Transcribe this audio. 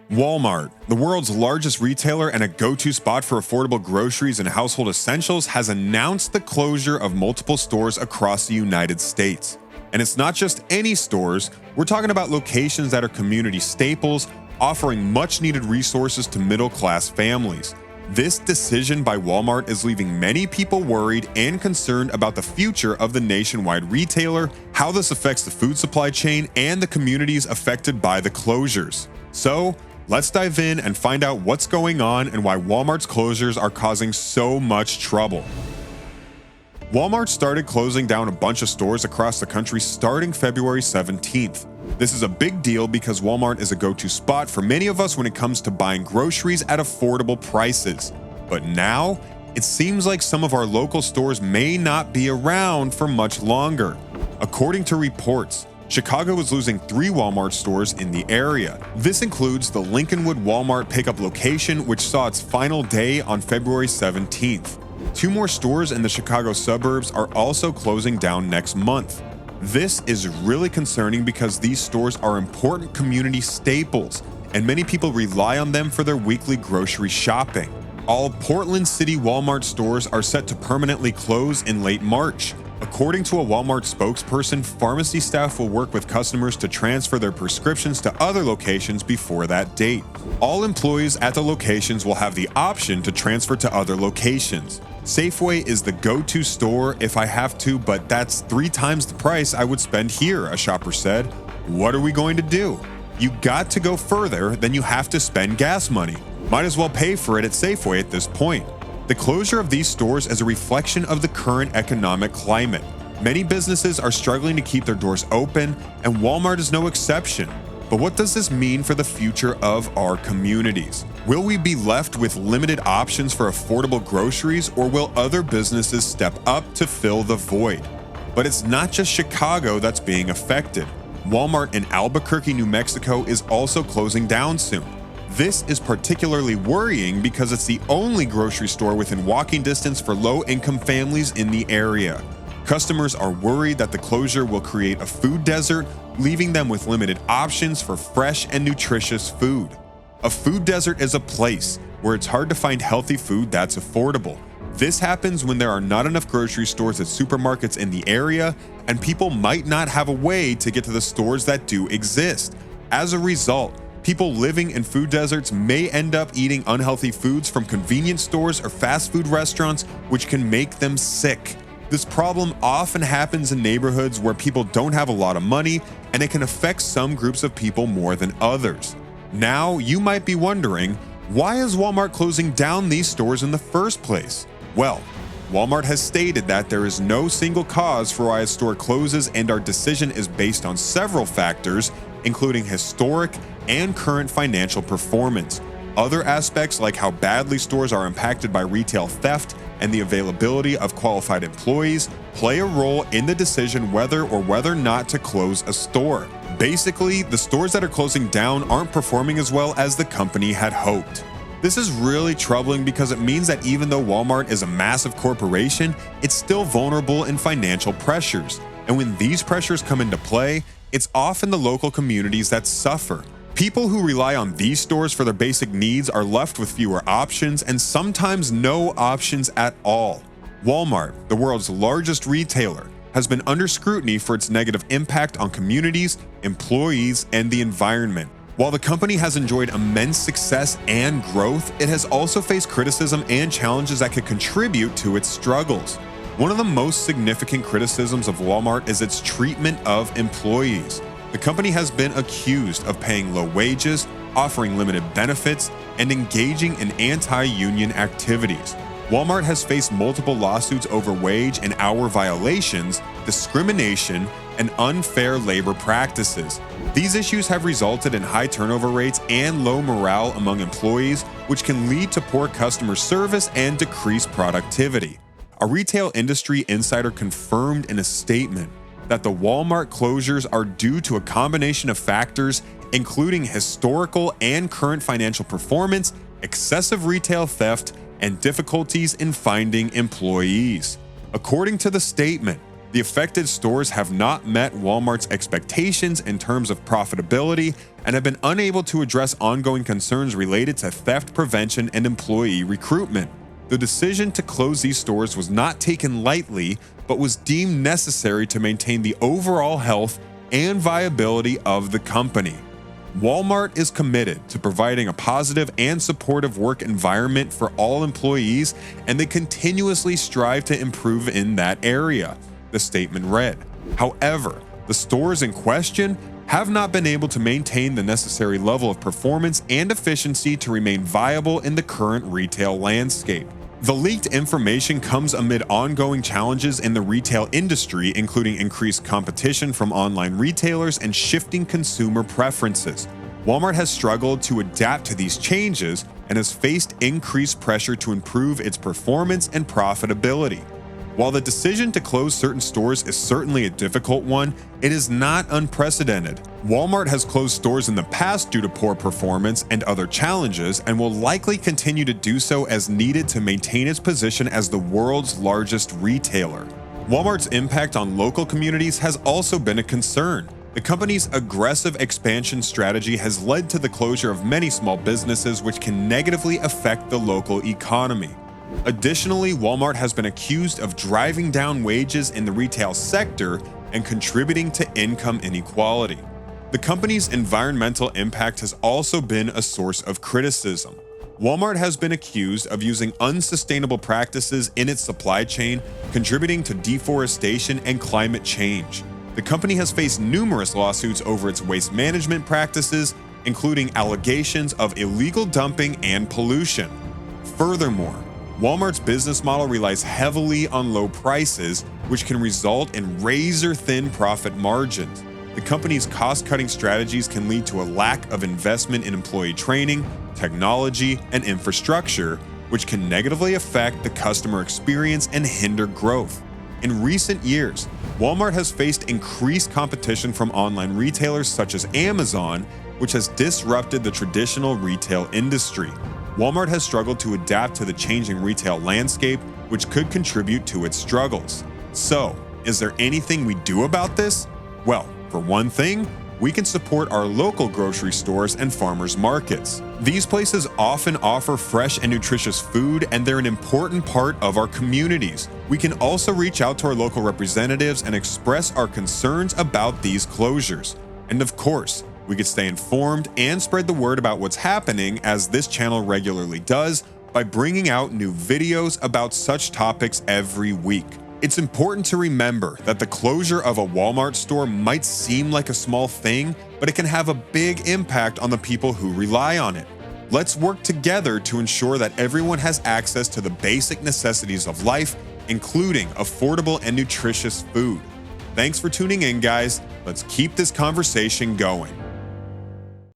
Walmart, the world's largest retailer and a go-to spot for affordable groceries and household essentials, has announced the closure of multiple stores across the United States. And it's not just any stores, we're talking about locations that are community staples, offering much-needed resources to middle-class families. This decision by Walmart is leaving many people worried and concerned about the future of the nationwide retailer, how this affects the food supply chain, and the communities affected by the closures. So, let's dive in and find out what's going on and why Walmart's closures are causing so much trouble. Walmart started closing down a bunch of stores across the country starting February 17th. This is a big deal because Walmart is a go-to spot for many of us when it comes to buying groceries at affordable prices. But now, it seems like some of our local stores may not be around for much longer. According to reports, Chicago is losing 3 Walmart stores in the area. This includes the Lincolnwood Walmart pickup location, which saw its final day on February 17th. 2 more stores in the Chicago suburbs are also closing down next month. This is really concerning because these stores are important community staples, and many people rely on them for their weekly grocery shopping. All Portland City Walmart stores are set to permanently close in late March. According to a Walmart spokesperson, pharmacy staff will work with customers to transfer their prescriptions to other locations before that date. All employees at the locations will have the option to transfer to other locations. Safeway is the go-to store if I have to, but that's 3 times the price I would spend here, a shopper said. What are we going to do? You got to go further, then you have to spend gas money. Might as well pay for it at Safeway at this point. The closure of these stores is a reflection of the current economic climate. Many businesses are struggling to keep their doors open, and Walmart is no exception. But what does this mean for the future of our communities? Will we be left with limited options for affordable groceries, or will other businesses step up to fill the void? But it's not just Chicago that's being affected. Walmart in Albuquerque, New Mexico is also closing down soon. This is particularly worrying because it's the only grocery store within walking distance for low-income families in the area. Customers are worried that the closure will create a food desert, leaving them with limited options for fresh and nutritious food. A food desert is a place where it's hard to find healthy food that's affordable. This happens when there are not enough grocery stores at supermarkets in the area, and people might not have a way to get to the stores that do exist. As a result, people living in food deserts may end up eating unhealthy foods from convenience stores or fast food restaurants, which can make them sick. This problem often happens in neighborhoods where people don't have a lot of money, and it can affect some groups of people more than others. Now, you might be wondering, why is Walmart closing down these stores in the first place? Well, Walmart has stated that there is no single cause for why a store closes, and our decision is based on several factors, including historic and current financial performance. Other aspects, like how badly stores are impacted by retail theft and the availability of qualified employees, play a role in the decision whether not to close a store. Basically, the stores that are closing down aren't performing as well as the company had hoped. This is really troubling because it means that even though Walmart is a massive corporation, it's still vulnerable in financial pressures. And when these pressures come into play, it's often the local communities that suffer. People who rely on these stores for their basic needs are left with fewer options, and sometimes no options at all. Walmart, the world's largest retailer, has been under scrutiny for its negative impact on communities, employees, and the environment. While the company has enjoyed immense success and growth, it has also faced criticism and challenges that could contribute to its struggles. One of the most significant criticisms of Walmart is its treatment of employees. The company has been accused of paying low wages, offering limited benefits, and engaging in anti-union activities. Walmart has faced multiple lawsuits over wage and hour violations, discrimination, and unfair labor practices. These issues have resulted in high turnover rates and low morale among employees, which can lead to poor customer service and decreased productivity. A retail industry insider confirmed in a statement that the Walmart closures are due to a combination of factors, including historical and current financial performance, excessive retail theft, and difficulties in finding employees. According to the statement, The affected stores have not met Walmart's expectations in terms of profitability and have been unable to address ongoing concerns related to theft prevention and employee recruitment. The decision to close these stores was not taken lightly, but was deemed necessary to maintain the overall health and viability of the company. Walmart is committed to providing a positive and supportive work environment for all employees, and they continuously strive to improve in that area, the statement read. However, the stores in question have not been able to maintain the necessary level of performance and efficiency to remain viable in the current retail landscape. The leaked information comes amid ongoing challenges in the retail industry, including increased competition from online retailers and shifting consumer preferences. Walmart has struggled to adapt to these changes and has faced increased pressure to improve its performance and profitability. While the decision to close certain stores is certainly a difficult one, it is not unprecedented. Walmart has closed stores in the past due to poor performance and other challenges, and will likely continue to do so as needed to maintain its position as the world's largest retailer. Walmart's impact on local communities has also been a concern. The company's aggressive expansion strategy has led to the closure of many small businesses, which can negatively affect the local economy. Additionally, Walmart has been accused of driving down wages in the retail sector and contributing to income inequality. The company's environmental impact has also been a source of criticism. Walmart has been accused of using unsustainable practices in its supply chain, contributing to deforestation and climate change. The company has faced numerous lawsuits over its waste management practices, including allegations of illegal dumping and pollution. Furthermore, Walmart's business model relies heavily on low prices, which can result in razor-thin profit margins. The company's cost-cutting strategies can lead to a lack of investment in employee training, technology, and infrastructure, which can negatively affect the customer experience and hinder growth. In recent years, Walmart has faced increased competition from online retailers such as Amazon, which has disrupted the traditional retail industry. Walmart has struggled to adapt to the changing retail landscape, which could contribute to its struggles. So, is there anything we do about this? Well, for one thing, we can support our local grocery stores and farmers markets. These places often offer fresh and nutritious food, and they're an important part of our communities. We can also reach out to our local representatives and express our concerns about these closures. And of course, we could stay informed and spread the word about what's happening, as this channel regularly does, by bringing out new videos about such topics every week. It's important to remember that the closure of a Walmart store might seem like a small thing, but it can have a big impact on the people who rely on it. Let's work together to ensure that everyone has access to the basic necessities of life, including affordable and nutritious food. Thanks for tuning in, guys. Let's keep this conversation going.